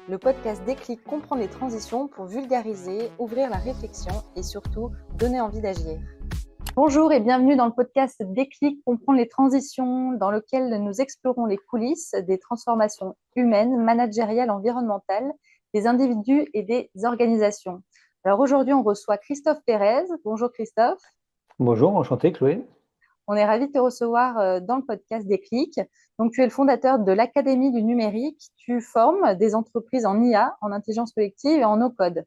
Le podcast Déclic comprend les transitions pour vulgariser, ouvrir la réflexion et surtout donner envie d'agir. Bonjour et bienvenue dans le podcast Déclic comprend les transitions dans lequel nous explorons les coulisses des transformations humaines, managériales, environnementales, des individus et des organisations. Alors aujourd'hui, on reçoit Christophe Pérez. Bonjour Christophe. Bonjour, enchanté Chloé. On est ravis de te recevoir dans le podcast Déclic. Donc, tu es le fondateur de l'Académie du numérique. Tu formes des entreprises en IA, en intelligence collective et en no-code.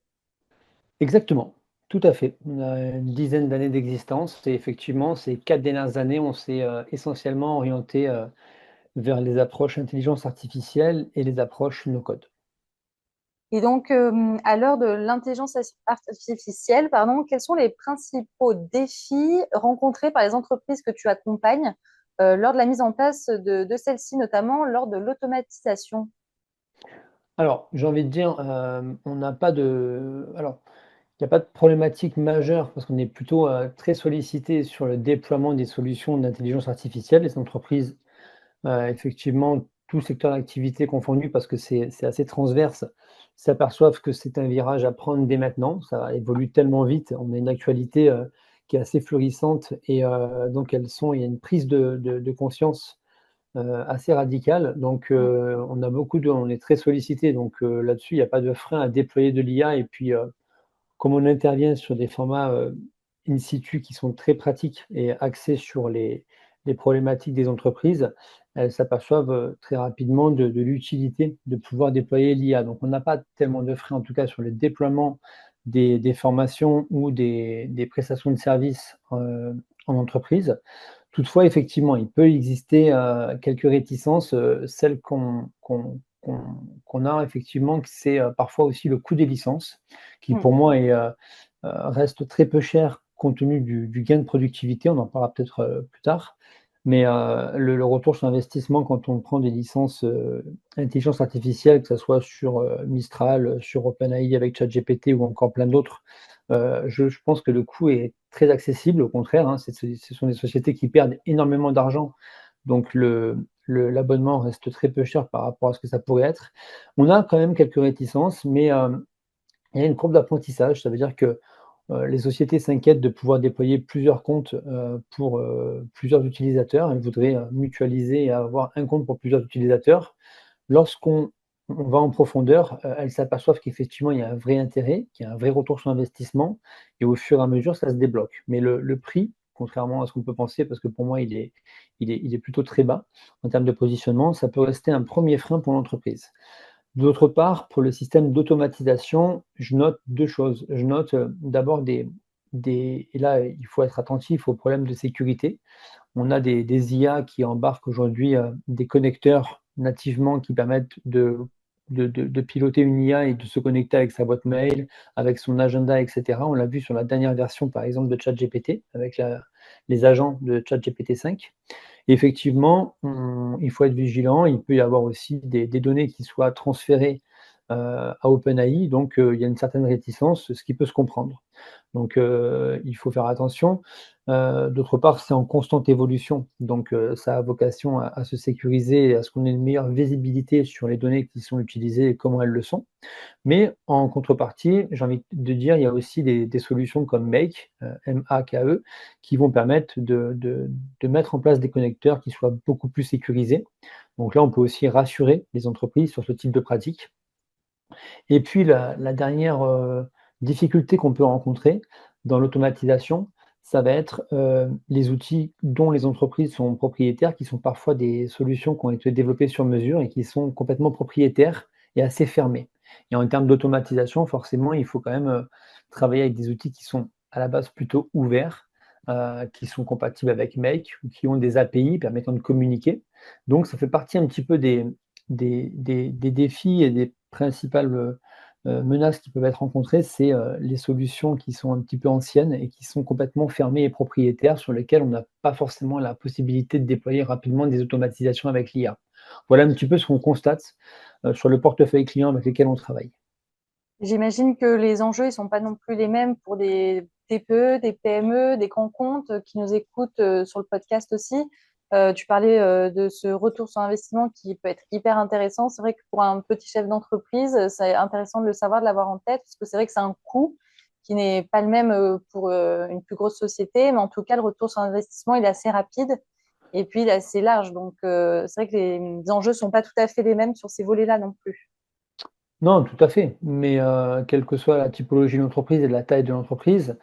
Exactement, tout à fait. On a une dizaine d'années d'existence et effectivement, ces 4 dernières années, on s'est essentiellement orienté vers les approches intelligence artificielle et les approches no-code. Et donc, à l'heure de l'intelligence artificielle, quels sont les principaux défis rencontrés par les entreprises que tu accompagnes lors de la mise en place de celle-ci, notamment lors de l'automatisation? Alors, j'ai envie de dire, on n'a pas de alors, il n'y a pas de problématique majeure parce qu'on est plutôt très sollicité sur le déploiement des solutions d'intelligence artificielle. Les entreprises, effectivement, tout secteur d'activité confondu parce que c'est assez transverse, s'aperçoivent que c'est un virage à prendre dès maintenant. Ça évolue tellement vite, on a une actualité, qui est assez florissante et donc il y a une prise de conscience, assez radicale. Donc on est très sollicité donc là-dessus, il n'y a pas de frein à déployer de l'IA et puis, comme on intervient sur des formats, in situ qui sont très pratiques et axés sur les problématiques des entreprises, elles s'aperçoivent, très rapidement de l'utilité de pouvoir déployer l'IA. Donc on n'a pas tellement de frais, en tout cas sur le déploiement des formations ou des prestations de services, en entreprise. Toutefois, effectivement, il peut exister, quelques réticences, celle qu'on a effectivement, que c'est, parfois aussi le coût des licences, qui Mm. pour moi reste très peu cher compte tenu du gain de productivité. On en parlera peut-être, plus tard. Mais, le retour sur investissement quand on prend des licences, intelligence artificielle, que ça soit sur, Mistral, sur OpenAI avec ChatGPT ou encore plein d'autres, je pense que le coût est très accessible. Au contraire, hein, ce sont des sociétés qui perdent énormément d'argent, donc l'abonnement reste très peu cher par rapport à ce que ça pourrait être. On a quand même quelques réticences, mais, il y a une courbe d'apprentissage. Ça veut dire que, les sociétés s'inquiètent de pouvoir déployer plusieurs comptes, pour, plusieurs utilisateurs. Elles voudraient, mutualiser et avoir un compte pour plusieurs utilisateurs. Lorsqu'on va en profondeur, elles s'aperçoivent qu'effectivement, il y a un vrai intérêt, qu'il y a un vrai retour sur investissement et au fur et à mesure, ça se débloque. Mais le prix, contrairement à ce qu'on peut penser, parce que pour moi, il est plutôt très bas en termes de positionnement, ça peut rester un premier frein pour l'entreprise. D'autre part, pour le système d'automatisation, je note 2 choses. Je note, d'abord des et là, il faut être attentif aux problèmes de sécurité. On a des IA qui embarquent aujourd'hui, des connecteurs nativement qui permettent de piloter une IA et de se connecter avec sa boîte mail, avec son agenda et cetera. On l'a vu sur la dernière version, par exemple, de ChatGPT, avec les agents de ChatGPT 5. Effectivement, il faut être vigilant. Il peut y avoir aussi des données qui soient transférées, à OpenAI, donc il y a une certaine réticence, ce qui peut se comprendre. Donc il faut faire attention. D'autre part, c'est en constante évolution, donc ça a vocation à se sécuriser et à ce qu'on ait une meilleure visibilité sur les données qui sont utilisées et comment elles le sont. Mais en contrepartie, j'ai envie de dire, il y a aussi des solutions comme Make, M-A-K-E, qui vont permettre de mettre en place des connecteurs qui soient beaucoup plus sécurisés. Donc là, on peut aussi rassurer les entreprises sur ce type de pratique. Et puis la dernière, difficulté qu'on peut rencontrer dans l'automatisation, ça va être, les outils dont les entreprises sont propriétaires, qui sont parfois des solutions qui ont été développées sur mesure et qui sont complètement propriétaires et assez fermées. Et en termes d'automatisation, forcément, il faut quand même, travailler avec des outils qui sont à la base plutôt ouverts, qui sont compatibles avec Make ou qui ont des API permettant de communiquer. Donc ça fait partie un petit peu des défis et des principales, menaces qui peuvent être rencontrées, c'est, les solutions qui sont un petit peu anciennes et qui sont complètement fermées et propriétaires, sur lesquelles on n'a pas forcément la possibilité de déployer rapidement des automatisations avec l'IA. Voilà un petit peu ce qu'on constate, sur le portefeuille client avec lesquels on travaille. J'imagine que les enjeux, ils sont pas non plus les mêmes pour des TPE, des PME, des grands comptes qui nous écoutent sur le podcast aussi. Tu parlais de ce retour sur investissement qui peut être hyper intéressant. C'est vrai que pour un petit chef d'entreprise, c'est intéressant de le savoir, de l'avoir en tête, parce que c'est vrai que c'est un coût qui n'est pas le même pour une plus grosse société, mais en tout cas, le retour sur investissement, il est assez rapide et puis il est assez large. Donc, c'est vrai que les enjeux sont pas tout à fait les mêmes sur ces volets-là non plus. Non, tout à fait, mais quelle que soit la typologie de l'entreprise et la taille de l'entreprise,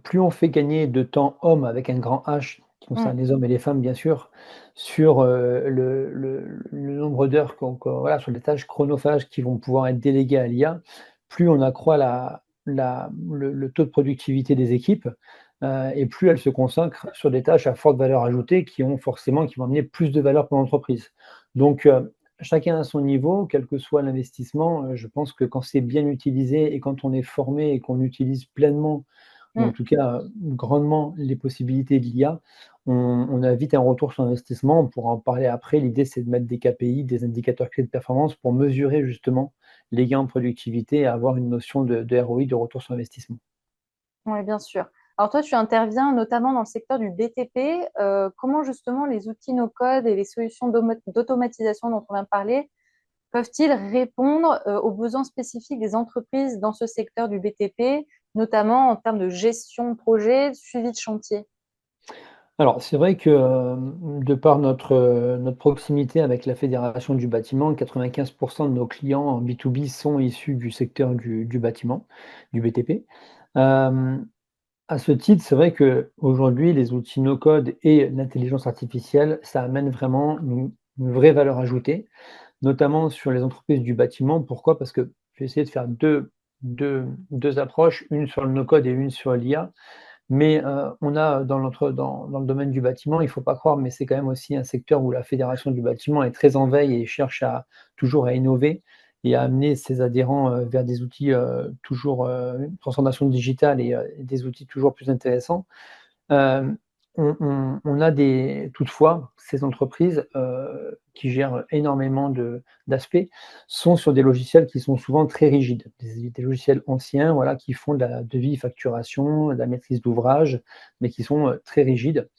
plus on fait gagner de temps homme avec un grand H, qui Mm. concerne les hommes et les femmes bien sûr, sur, le nombre d'heures voilà, sur les tâches chronophages qui vont pouvoir être déléguées à l'IA, plus on accroît le taux de productivité des équipes, et plus elles se consacrent sur des tâches à forte valeur ajoutée qui vont amener plus de valeur pour l'entreprise. Donc, chacun à son niveau, quel que soit l'investissement, je pense que quand c'est bien utilisé et quand on est formé et qu'on utilise pleinement ou en Mm. tout cas, grandement les possibilités de l'IA, on a vite un retour sur investissement. On pourra en parler après. L'idée, c'est de mettre des KPI, des indicateurs clés de performance pour mesurer justement les gains en productivité et avoir une notion de ROI, de retour sur investissement. Oui, bien sûr. Alors toi, tu interviens notamment dans le secteur du BTP. Comment justement les outils no-code et les solutions d'automatisation dont on vient de parler peuvent-ils répondre aux besoins spécifiques des entreprises dans ce secteur du BTP, notamment en termes de gestion de projet, suivi de chantier? Alors, c'est vrai que, de par notre proximité avec la Fédération du bâtiment, 95 de nos clients en B2B sont issus du secteur du bâtiment, du BTP. Hem, à ce titre, c'est vrai qu'aujourd'hui, les outils no-code et l'intelligence artificielle, ça amène vraiment une vraie valeur ajoutée, notamment sur les entreprises du bâtiment. Pourquoi? Parce que j'ai essayé de faire deux approches, une sur le no-code et une sur l'IA. Mais, on a dans le domaine du bâtiment, il ne faut pas croire, mais c'est quand même aussi un secteur où la fédération du bâtiment est très en veille et cherche toujours à innover et à amener ses adhérents, vers des outils, toujours, une transformation digitale et des outils toujours plus intéressants. Hem, on a toutefois, ces entreprises, qui gèrent énormément d'aspects, sont sur des logiciels qui sont souvent très rigides. Des logiciels anciens, voilà, qui font de la devis, facturation, de la maîtrise d'ouvrage, mais qui sont, très rigides,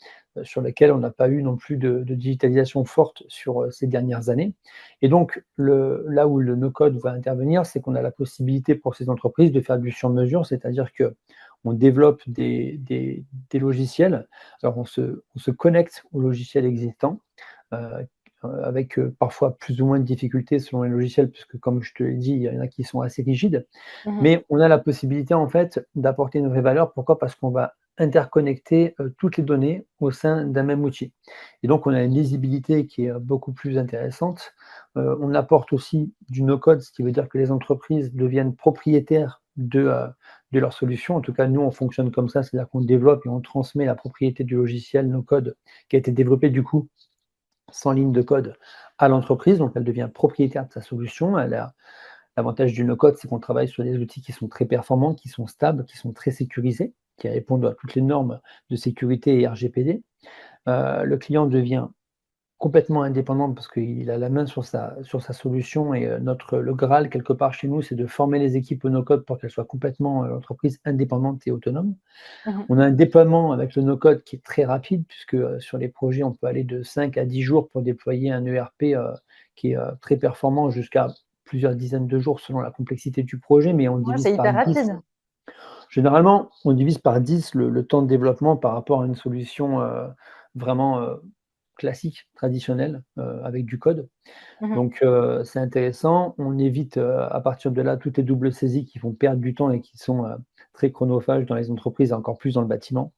sur lesquels on n'a pas eu non plus de digitalisation forte sur, ces dernières années. Et donc là où le no-code va intervenir, c'est qu'on a la possibilité pour ces entreprises de faire du sur-mesure, c'est-à-dire que on développe des logiciels. Alors on se connecte aux logiciels existants, heu avec, parfois plus ou moins de difficultés selon les logiciels, puisque comme je te l'ai dit, il y en a qui sont assez rigides. Mhm. Mais on a la possibilité en fait d'apporter une vraie valeur. Pourquoi? Parce qu'on va interconnecter, toutes les données au sein d'un même outil. Et donc on a une lisibilité qui est, beaucoup plus intéressante. On apporte aussi du no-code, ce qui veut dire que les entreprises deviennent propriétaires de leur solution. En tout cas, nous, on fonctionne comme ça, c'est-à-dire qu'on développe et on transmet la propriété du logiciel no-code qui a été développé du coup sans ligne de code à l'entreprise. Donc elle devient propriétaire de sa solution. Elle a L'avantage du no-code, c'est qu'on travaille sur des outils qui sont très performants, qui sont stables, qui sont très sécurisés, qui répondent à toutes les normes de sécurité et RGPD. Le client devient complètement indépendant parce qu'il a la main sur sa solution et le Graal quelque part chez nous, c'est de former les équipes au no-code pour qu'elles soient complètement, l'entreprise indépendante et autonome. Mhm. On a un déploiement avec le no-code qui est très rapide puisque, sur les projets, on peut aller de 5 à 10 jours pour déployer un ERP, qui est, très performant jusqu'à plusieurs dizaines de jours selon la complexité du projet, mais on Ouais, divise c'est par hyper 10. rapide. Généralement, on divise par 10 le temps de développement par rapport à une solution, vraiment, classique, traditionnelle, avec du code. Mhm. Donc, c'est intéressant. On évite, à partir de là, toutes les doubles saisies qui font perdre du temps et qui sont, très chronophages dans les entreprises, encore plus dans le bâtiment.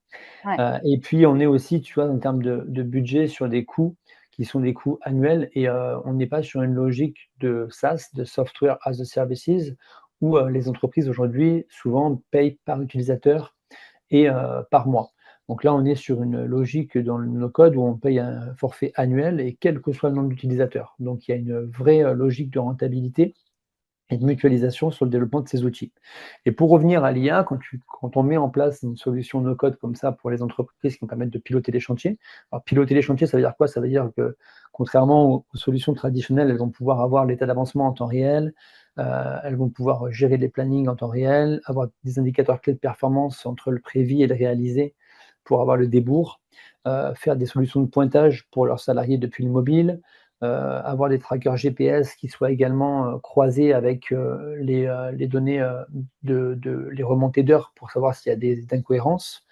Ouais. Et puis on est aussi, tu vois, en termes de budget sur des coûts qui sont des coûts annuels et on n'est pas sur une logique de SaaS, de Software as a Services, où, les entreprises aujourd'hui souvent payent par utilisateur et par mois. Donc là, on est sur une logique dans le no-code où on paye un forfait annuel et quel que soit le nombre d'utilisateurs. Donc il y a une vraie, logique de rentabilité et de mutualisation sur le développement de ces outils. Et pour revenir à l'IA, quand on met en place une solution no-code comme ça pour les entreprises qui vont permettre de piloter les chantiers. Alors piloter les chantiers, ça veut dire quoi? Ça veut dire que contrairement aux solutions traditionnelles, elles vont pouvoir avoir l'état d'avancement en temps réel, elles vont pouvoir gérer les plannings en temps réel, avoir des indicateurs clés de performance entre le prévis et le réalisé, pour avoir le débours, faire des solutions de pointage pour leurs salariés depuis le mobile, avoir des trackers GPS qui soient également, croisés avec, les données, les remontées d'heures pour savoir s'il y a des incohérences.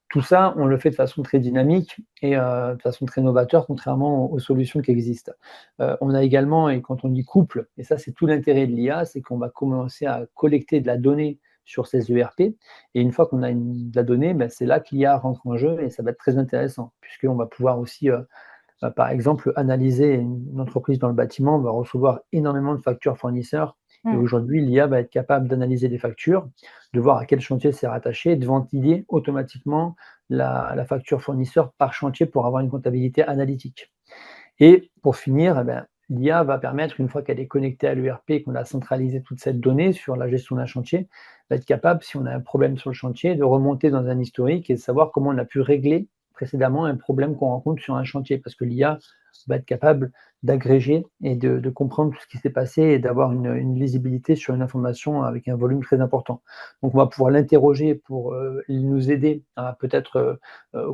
Tout ça, on le fait de façon très dynamique et de façon très novateur, contrairement aux solutions qui existent. On a également, et quand on dit couple, et ça c'est tout l'intérêt de l'IA, c'est qu'on va commencer à collecter de la donnée sur ces ERP, et une fois qu'on a de la donnée, ben, c'est là que l'IA rentre en jeu et ça va être très intéressant, puisqu'on va pouvoir aussi, par exemple, analyser une entreprise dans le bâtiment va recevoir énormément de factures fournisseurs, et Mmh. aujourd'hui, l'IA va être capable d'analyser les factures, de voir à quel chantier c'est rattaché, de ventiler automatiquement la facture fournisseur par chantier pour avoir une comptabilité analytique. Et pour finir, eh ben, l'IA va permettre, une fois qu'elle est connectée à l'ERP et qu'on a centralisé toute cette donnée sur la gestion d'un chantier, d'être capable, si on a un problème sur le chantier, de remonter dans un historique et de savoir comment on a pu régler précédemment un problème qu'on rencontre sur un chantier. Parce que l'IA va être capable d'agréger et de comprendre tout ce qui s'est passé et d'avoir une lisibilité sur une information avec un volume très important. Donc on va pouvoir l'interroger pour nous aider à peut-être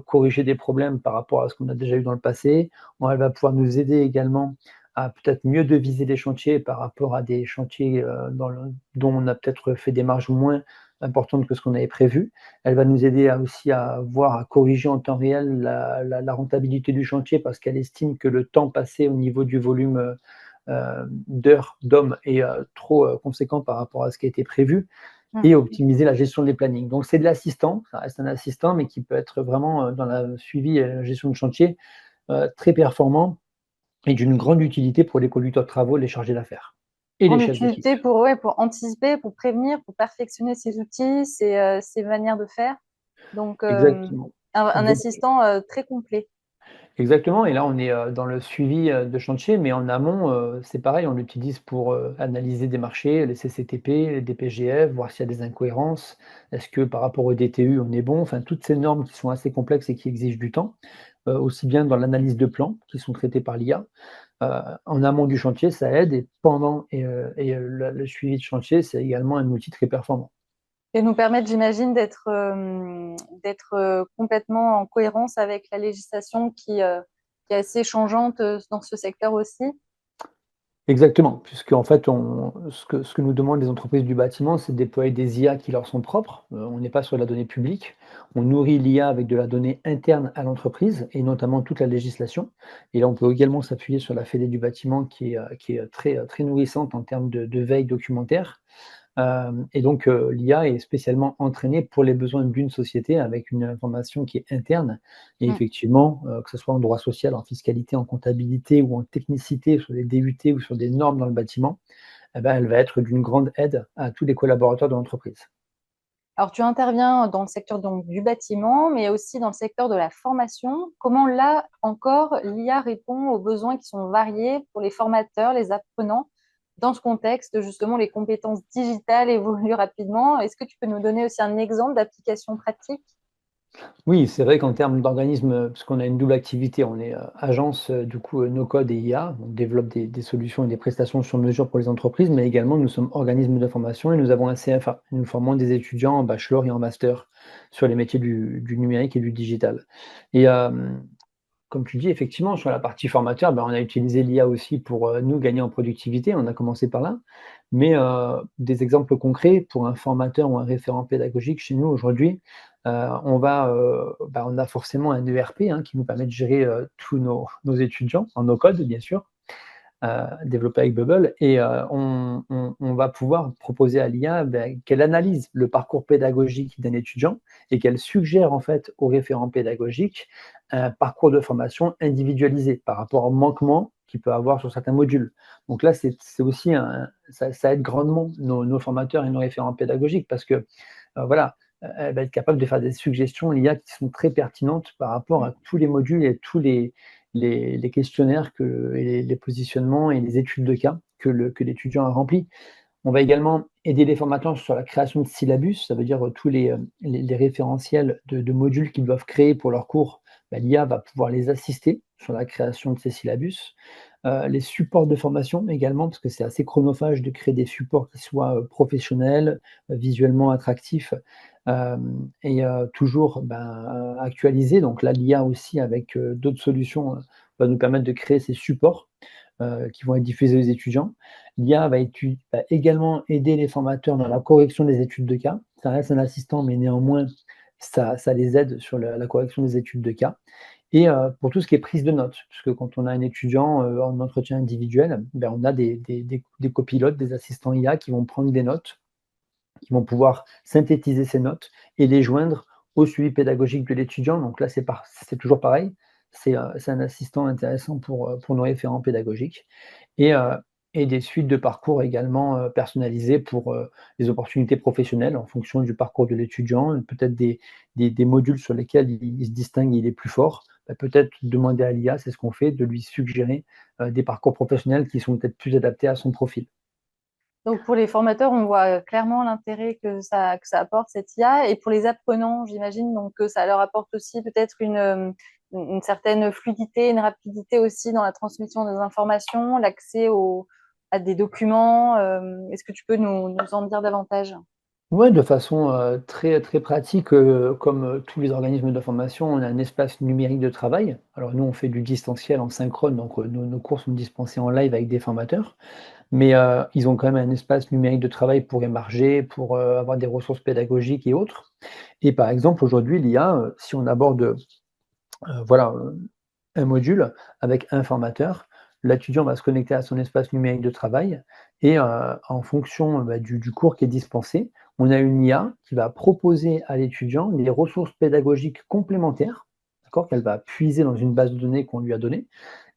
corriger des problèmes par rapport à ce qu'on a déjà eu dans le passé. Elle va pouvoir nous aider également à peut-être mieux deviser les chantiers par rapport à des chantiers, dont on a peut-être fait des marges moins importantes que ce qu'on avait prévu. Elle va nous aider aussi à voir, à corriger en temps réel la rentabilité du chantier parce qu'elle estime que le temps passé au niveau du volume, d'heures, d'hommes est, trop, conséquent par rapport à ce qui a été prévu, Mmh. et optimiser la gestion des plannings. Donc c'est de l'assistant, ça reste un assistant, mais qui peut être vraiment, dans la suivi et la gestion de chantier, très performant et d'une grande utilité pour les conducteurs de travaux, les chargés d'affaires et les Grande chefs d'équipe. utilité pour, ouais, pour anticiper, pour prévenir, pour perfectionner ses outils, ses manières de faire. Donc, Exactement, un exact assistant, très complet. exactement, et là on est, dans le suivi, de chantier, mais en amont, c'est pareil, on l'utilise pour, analyser des marchés, les CCTP, les DPGF, voir s'il y a des incohérences. Est-ce que par rapport au DTU, on est bon? Enfin, toutes ces normes qui sont assez complexes et qui exigent du temps, aussi bien dans l'analyse de plans qui sont traités par l'IA. En amont du chantier, ça aide, et pendant le suivi de chantier, c'est également un outil très performant. Et nous permettre, j'imagine, d'être, complètement en cohérence avec la législation qui est assez changeante, dans ce secteur aussi. Exactement, puisqu'en fait, ce que nous demandent les entreprises du bâtiment, c'est de déployer des IA qui leur sont propres. On n'est pas sur la donnée publique. On nourrit l'IA avec de la donnée interne à l'entreprise et notamment toute la législation. Et là, on peut également s'appuyer sur la Fédé du bâtiment qui est très, très nourrissante en termes de veille documentaire. Et donc, l'IA est spécialement entraînée pour les besoins d'une société avec une information qui est interne, et Mmh. effectivement, que ce soit en droit social, en fiscalité, en comptabilité ou en technicité sur des DUT ou sur des normes dans le bâtiment, eh ben, elle va être d'une grande aide à tous les collaborateurs de l'entreprise. Alors, tu interviens dans le secteur donc du bâtiment, mais aussi dans le secteur de la formation. Comment là encore, l'IA répond aux besoins qui sont variés pour les formateurs, les apprenants, dans ce contexte, justement, les compétences digitales évoluent rapidement. Est-ce que tu peux nous donner aussi un exemple d'application pratique? Oui, c'est vrai qu'en termes d'organisme, parce qu'on a une double activité, on est, agence, du coup, no code et IA, on développe des solutions et des prestations sur mesure pour les entreprises, mais également nous sommes organisme de formation et nous avons un CFA. Nous formons des étudiants en bachelor et en master sur les métiers du numérique et du digital, et comme tu dis, effectivement, sur la partie formateur, ben, on a utilisé l'IA aussi pour, nous, gagner en productivité. On a commencé par là, mais des exemples concrets pour un formateur ou un référent pédagogique chez nous aujourd'hui, on a forcément un ERP, hein, qui nous permet de gérer, tous nos étudiants en no code, bien sûr, développé avec Bubble, et on va pouvoir proposer à l'IA, qu'elle analyse le parcours pédagogique d'un étudiant et qu'elle suggère en fait au référent pédagogique un parcours de formation individualisé par rapport aux manquements qu'il peut avoir sur certains modules. Donc là, c'est aussi ça aide grandement nos formateurs et nos référents pédagogiques parce que, voilà, elle va être capable de faire des suggestions, l'IA, qui sont très pertinentes par rapport Mmh. à tous les modules et tous les questionnaires et les positionnements et les études de cas que l'étudiant a remplis. On va également aider les formateurs sur la création de syllabus, ça veut dire, tous les référentiels de modules qu'ils doivent créer pour leurs cours. Bah, l'IA va pouvoir les assister sur la création de ces syllabus. Les supports de formation également, parce que c'est assez chronophage de créer des supports qui soient, professionnels, visuellement attractifs. toujours actualisé. Donc là, l'IA aussi avec d'autres solutions va nous permettre de créer ces supports qui vont être diffusés aux étudiants. L'IA va également aider les formateurs dans la correction des études de cas. Ça reste un assistant, mais néanmoins, ça les aide sur la correction des études de cas. Et pour tout ce qui est prise de notes, puisque quand on a un étudiant en entretien individuel, on a des copilotes, des assistants IA qui vont prendre des notes, qui vont pouvoir synthétiser ces notes et les joindre au suivi pédagogique de l'étudiant. Donc là, c'est toujours pareil, c'est un assistant intéressant pour nos référents pédagogiques et heu et des suites de parcours également, personnalisées pour, les opportunités professionnelles en fonction du parcours de l'étudiant, peut-être des modules sur lesquels il se distingue, il est plus fort. Peut-être demander à l'IA, c'est ce qu'on fait, de lui suggérer, des parcours professionnels qui sont peut-être plus adaptés à son profil. Donc pour les formateurs, on voit clairement l'intérêt que ça apporte cette IA. Et pour les apprenants, j'imagine donc que ça leur apporte aussi peut-être une certaine fluidité, une rapidité aussi dans la transmission des informations, à des documents. Est-ce que tu peux nous en dire davantage? Ouais, de façon, très très pratique, comme, tous les organismes de formation, on a un espace numérique de travail. Alors nous, on fait du distanciel en synchrone, donc nos cours sont dispensés en live avec des formateurs. Mais, ils ont quand même un espace numérique de travail pour émarger, pour, avoir des ressources pédagogiques et autres. Et par exemple, aujourd'hui, l'IA, si on aborde, voilà, un module avec un formateur. L'étudiant va se connecter à son espace numérique de travail et en fonction, du cours qui est dispensé, on a une IA qui va proposer à l'étudiant des ressources pédagogiques complémentaires, d'accord? Qu'elle va puiser dans une base de données qu'on lui a donnée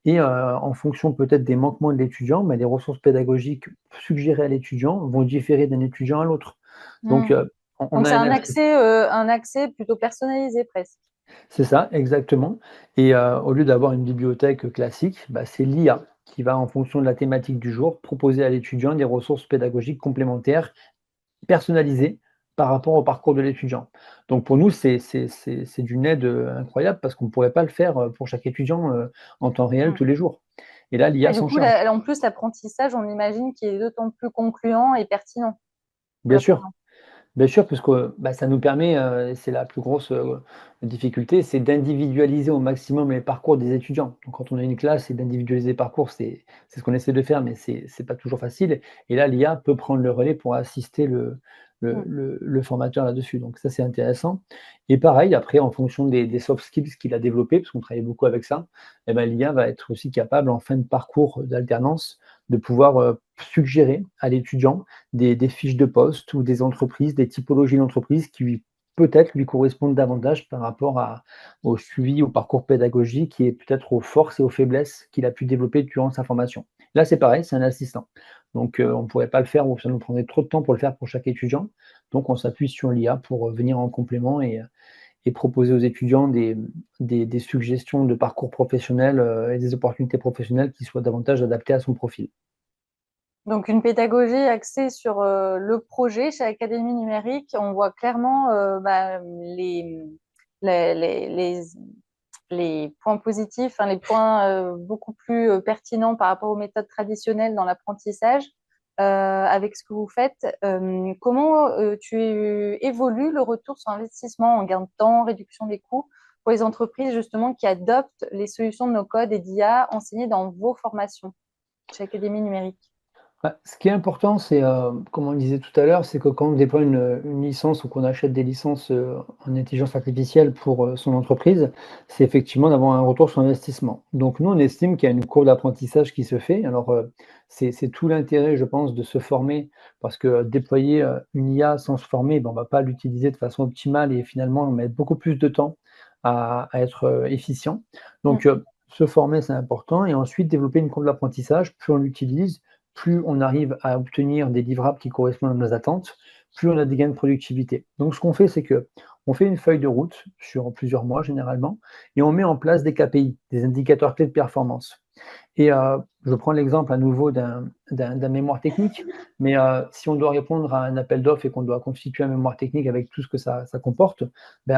et en fonction peut-être des manquements de l'étudiant, les ressources pédagogiques suggérées à l'étudiant vont différer d'un étudiant à l'autre. Donc Mmh. on Donc a c'est un accès. un accès plutôt personnalisé presque. C'est ça, exactement et au lieu d'avoir une bibliothèque classique, c'est l'IA qui va, en fonction de la thématique du jour, proposer à l'étudiant des ressources pédagogiques complémentaires, personnalisées par rapport au parcours de l'étudiant. Donc pour nous, c'est d'une aide, incroyable parce qu'on ne pourrait pas le faire, pour chaque étudiant, en temps réel Mmh. tous les jours et là, l'IA Et du s'en coup, charge. en plus, l'apprentissage, on imagine qu'il est d'autant plus concluant et pertinent pour Bien sûr. l'apprenant. Bien sûr, puisque, ça nous permet, et c'est la plus grosse, difficulté, c'est d'individualiser au maximum les parcours des étudiants. Donc quand on a une classe et d'individualiser les parcours, c'est ce qu'on essaie de faire, mais c'est pas toujours facile et là, l'IA peut prendre le relais pour assister Mmh. le formateur là-dessus. Donc ça, c'est intéressant et pareil, après en fonction des soft skills qu'il a développés, parce qu'on travaille beaucoup avec ça, l'IA va être aussi capable en fin de parcours d'alternance de pouvoir, suggérer à l'étudiant des fiches de poste ou des entreprises, des typologies d'entreprises qui peut-être lui correspondent davantage par rapport au suivi, au parcours pédagogique et peut-être aux forces et aux faiblesses qu'il a pu développer durant sa formation. Là, c'est pareil, c'est un assistant. Donc, on ne pourrait pas le faire ou ça nous prendrait trop de temps pour le faire pour chaque étudiant. Donc, on s'appuie sur l'IA pour venir en complément et proposer aux étudiants des suggestions de parcours professionnels et des opportunités professionnelles qui soient davantage adaptées à son profil. Donc une pédagogie axée sur, le projet chez Académie Numérique. On voit clairement, les les les les points positifs, enfin les points, beaucoup plus, pertinents par rapport aux méthodes traditionnelles dans l'apprentissage, avec ce que vous faites. Comment, tu évolues le retour sur investissement en gain de temps, réduction des coûts pour les entreprises justement qui adoptent les solutions de no-code et d'IA enseignées dans vos formations chez Académie Numérique? Ce qui est important, c'est, comme on le disait tout à l'heure, c'est que quand on déploie une licence ou qu'on achète des licences, en intelligence artificielle pour, son entreprise, c'est effectivement d'avoir un retour sur investissement. Donc nous, on estime qu'il y a une courbe d'apprentissage qui se fait. Alors, c'est tout l'intérêt, je pense, de se former parce que déployer, une IA sans se former, on va pas l'utiliser de façon optimale et finalement, on met beaucoup plus de temps à être, efficient. Donc, Mmh. se former, c'est important et ensuite développer une courbe d'apprentissage. Plus on l'utilise, plus on arrive à obtenir des livrables qui correspondent à nos attentes, plus on a des gains de productivité. Donc ce qu'on fait, c'est que on fait une feuille de route sur plusieurs mois généralement et on met en place des KPI, des indicateurs clés de performance. Et je prends l'exemple à nouveau d'un mémoire technique, mais si on doit répondre à un appel d'offres et qu'on doit constituer un mémoire technique avec tout ce que ça comporte,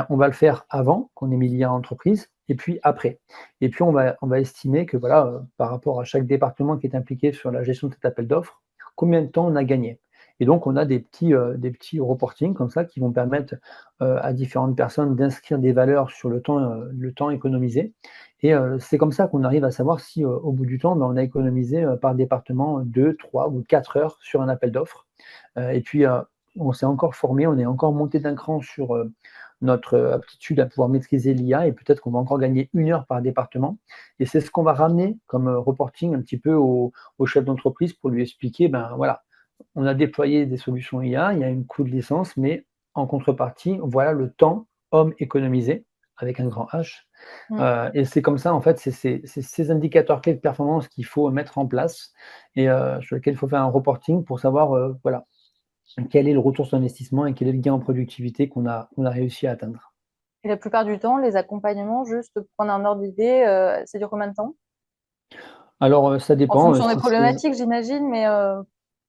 on va le faire avant qu'on ait mis l'IA en entreprise et puis après. Et puis on va estimer que voilà, par rapport à chaque département qui est impliqué sur la gestion de cet appel d'offres, combien de temps on a gagné. Et donc, on a des petits reportings comme ça qui vont permettre à différentes personnes d'inscrire des valeurs sur le temps économisé. Et c'est comme ça qu'on arrive à savoir si, au bout du temps, ben, on a économisé par département 2, 3 ou 4 heures sur un appel d'offres. Et puis, on s'est encore formé, on est encore monté d'un cran sur notre aptitude à pouvoir maîtriser l'IA et peut-être qu'on va encore gagner 1 heure par département. Et c'est ce qu'on va ramener comme reporting un petit peu au chef d'entreprise pour lui expliquer, ben voilà, on a déployé des solutions IA, il y a une coût de licence, mais en contrepartie, voilà le temps homme économisé avec un grand H. Mmh. Et c'est comme ça, en fait, c'est ces indicateurs clés de performance qu'il faut mettre en place et sur lesquels il faut faire un reporting pour savoir, voilà, quel est le retour sur investissement et quel est le gain en productivité qu'on a réussi à atteindre. Et la plupart du temps, les accompagnements, juste pour prendre un ordre d'idée, ça dure combien de temps? Alors, ça En dépend, fonction des si c'est problématiques, j'imagine, mais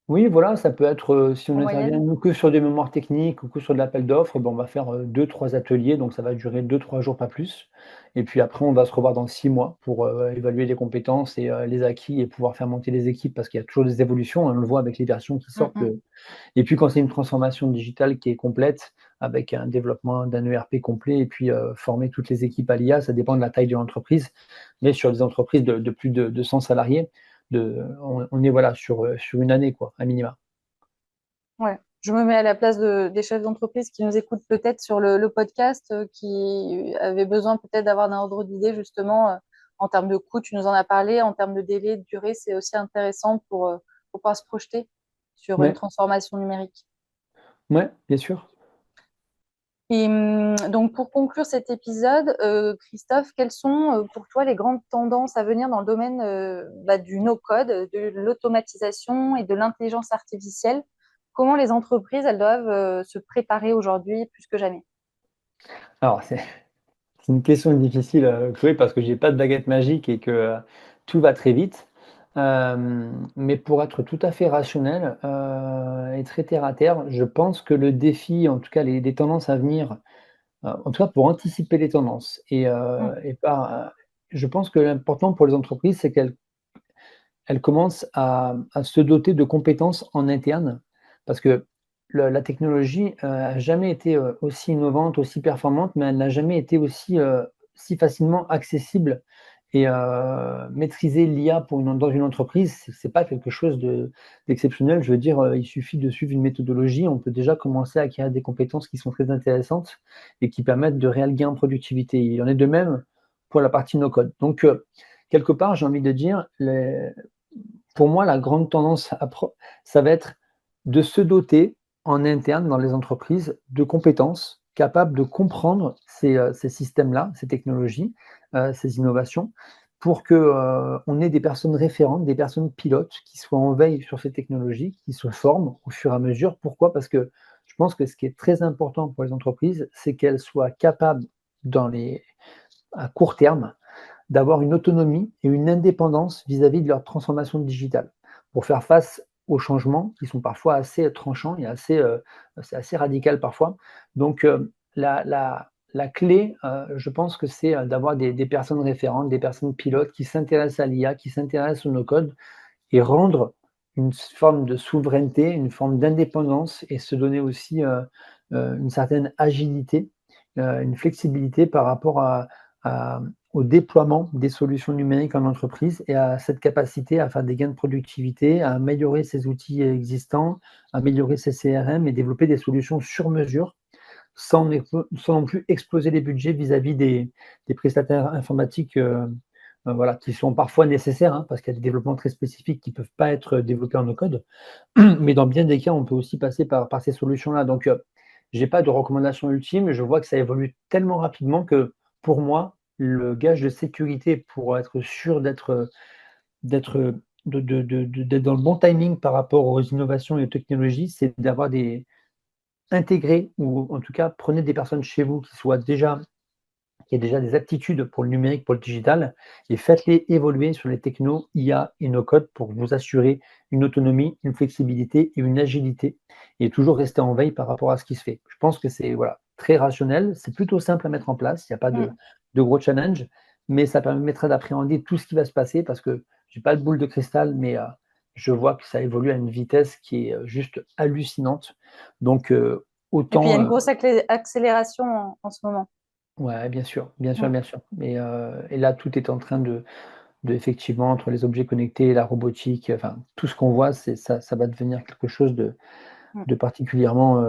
oui, voilà, ça peut être, si on en intervient moyenne? nous que sur des mémoires techniques ou que sur de l'appel d'offres, ben, on va faire, 2-3 ateliers, donc ça va durer 2-3 jours, pas plus. Et puis après, on va se revoir dans 6 mois pour, évaluer les compétences et les acquis et pouvoir faire monter les équipes parce qu'il y a toujours des évolutions, hein, on le voit avec les versions qui Mmh sortent, mh. et puis quand c'est une transformation digitale qui est complète, avec un développement d'un ERP complet et puis, former toutes les équipes à l'IA, ça dépend de la taille de l'entreprise. Mais sur des entreprises de plus de 100 salariés, on est voilà sur 1 année quoi, à minima. Ouais. Je me mets à la place des chefs d'entreprise qui nous écoutent peut-être sur le podcast, qui avaient besoin peut-être d'avoir un ordre d'idée justement, en termes de coût, tu nous en as parlé, en termes de délai, de durée, c'est aussi intéressant pour pouvoir se projeter sur une Ouais, transformation numérique. ouais, bien sûr. Et donc pour conclure cet épisode, Christophe, quelles sont, pour toi les grandes tendances à venir dans le domaine, du no-code, de l'automatisation et de l'intelligence artificielle? Comment les entreprises, elles doivent, se préparer aujourd'hui plus que jamais? Alors c'est une question difficile, Chloé, parce que j'ai pas de baguette magique et que, tout va très vite. Mais pour être tout à fait rationnel, et très terre à terre, je pense que le défi, en tout cas les tendances à venir, en tout cas pour anticiper les tendances Mmh, je pense que l'important pour les entreprises, c'est qu'elles commencent à se doter de compétences en interne. Parce que la technologie, a jamais été, aussi innovante, aussi performante, mais elle n'a jamais été aussi, si facilement accessible et maîtriser l'IA dans une entreprise, c'est pas quelque chose d'exceptionnel. Je veux dire, il suffit de suivre une méthodologie, on peut déjà commencer à acquérir des compétences qui sont très intéressantes et qui permettent de réels gains en productivité. Il en est de même pour la partie no code. Donc, quelque part, j'ai envie de dire, pour moi, la grande tendance ça va être de se doter en interne dans les entreprises de compétences capables de comprendre ces systèmes-là, ces technologies, ces innovations, pour que, on ait des personnes référentes, des personnes pilotes qui soient en veille sur ces technologies, qui se forment au fur et à mesure. Pourquoi? Parce que je pense que ce qui est très important pour les entreprises, c'est qu'elles soient capables dans les à court terme, d'avoir une autonomie et une indépendance vis-à-vis de leur transformation digitale, pour faire face aux changements qui sont parfois assez tranchants et c'est assez radical parfois. Donc, la clé, je pense que c'est, d'avoir des personnes référentes, des personnes pilotes qui s'intéressent à l'IA, qui s'intéressent au no-code et rendre une forme de souveraineté, une forme d'indépendance et se donner aussi, une certaine agilité, une flexibilité par rapport à au déploiement des solutions numériques en entreprise et à cette capacité à faire des gains de productivité, à améliorer ses outils existants, améliorer ses CRM et développer des solutions sur mesure sans non plus exploser les budgets vis-à-vis des prestataires informatiques, voilà, qui sont parfois nécessaires, hein, parce qu'il y a des développements très spécifiques qui ne peuvent pas être développés en no code. Mais dans bien des cas, on peut aussi passer par ces solutions-là. Donc, je n'ai pas de recommandation ultime. Je vois que ça évolue tellement rapidement que, pour moi, le gage de sécurité pour être sûr d'être, d'être dans le bon timing par rapport aux innovations et aux technologies, c'est d'avoir des intégrer ou en tout cas, prenez des personnes chez vous qui aient déjà des aptitudes pour le numérique, pour le digital et faites-les évoluer sur les technos IA et no code pour vous assurer une autonomie, une flexibilité et une agilité et toujours rester en veille par rapport à ce qui se fait. Je pense que c'est, voilà, très rationnel, c'est plutôt simple à mettre en place, il y a pas mmh. de gros challenge, mais ça permettra d'appréhender tout ce qui va se passer parce que j'ai pas de boule de cristal, mais je vois que ça évolue à une vitesse qui est, juste hallucinante. Donc Et puis, il y a autant, une grosse accélération en ce moment. ouais, bien sûr, bien sûr, Mm. bien sûr. Et là, tout est en train de effectivement, entre les objets connectés, la robotique, enfin, tout ce qu'on voit, c'est ça va devenir quelque chose Mm. de particulièrement,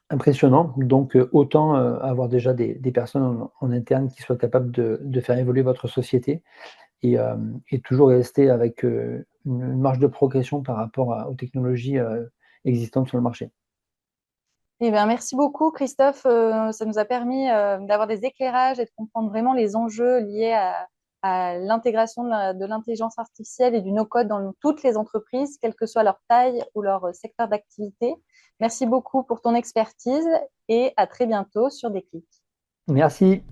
impressionnant. Donc autant, avoir déjà des personnes en interne qui soient capables de faire évoluer votre société et toujours rester avec, une marge de progression par rapport aux technologies, existantes sur le marché. Eh bien, merci beaucoup, Christophe. Ça nous a permis d'avoir des éclairages et de comprendre vraiment les enjeux liés à l'intégration de l'intelligence artificielle et du no-code dans toutes les entreprises, quelle que soit leur taille ou leur secteur d'activité. Merci beaucoup pour ton expertise et à très bientôt sur Déclic. Merci.